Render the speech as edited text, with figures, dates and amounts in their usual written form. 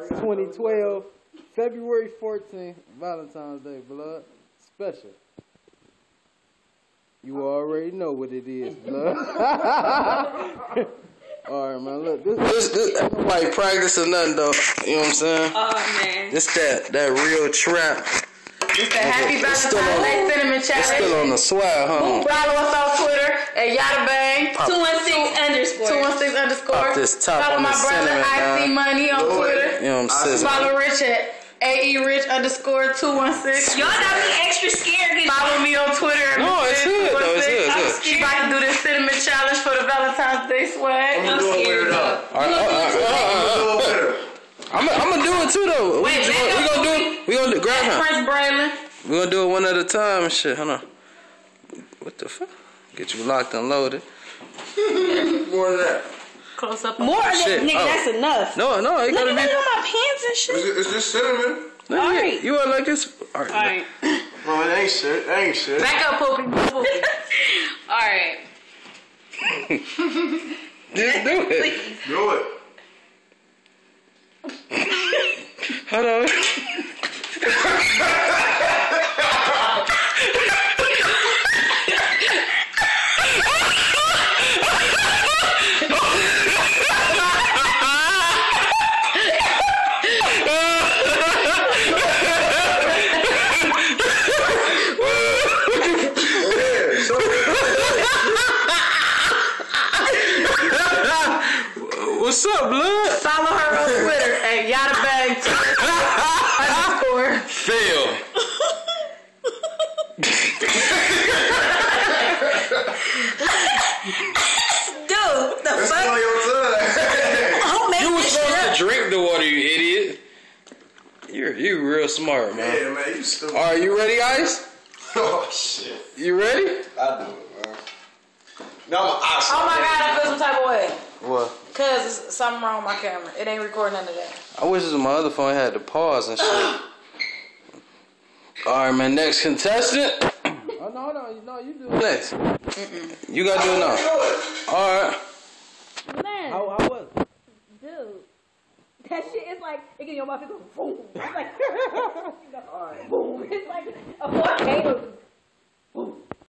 2012, February 14th, Valentine's Day, blood. Special. You already know what it is, blood. Alright, man, look. This ain't nobody practice or nothing, though. You know what I'm saying? Oh, man. This that real trap. It's the Happy Valentine's Day Cinnamon Challenge. It's still on the swag, huh? Follow us on Twitter at Yadabang 216_. Pop this top Follow on my the brother cinnamon, IC Money on Twitter. You know what I'm saying? Follow Rich at AERich_216. Y'all got me extra scared. Follow me on Twitter. No, it's good, though. It's good. I'm scared. About to do this cinnamon challenge for the Valentine's Day swag. I'm scared. I'm gonna do it too, though. We gonna do grab him. Prince Braylon. We gonna do it one at a time and shit. Hold on. What the fuck? Get you locked and loaded. More than that. Close up. More than Shit. nigga, that's enough. No, it Look gotta at be. on my pants and shit. Is this cinnamon? No, All right. You are like this. All right. Alright. No, it ain't shit. It ain't shit. Back up, Poopy. Alright. Just do it. Do it. Hold on. What's up, blood? Follow her on Twitter at Yadabang_. Fail. Dude, the That's fuck? on your tongue. Who made You were this shit supposed up? to drink the water, you idiot. You real smart, man. Yeah, man, you stupid. All right, you ready, Ice? Oh, shit. You ready? I do it, man. Now I'm an ice. Oh my god, I feel some type of way. What? Cause there's something wrong with my camera. It ain't recording none of that. I wish my other phone had to pause and shit. All right, man. Next contestant. Oh no, you do it next. You gotta do it now. All right. Man, How was it? dude. That shit is like, it get in your mouth, it goes boom. It's like, boom. It's like a volcano. Boom.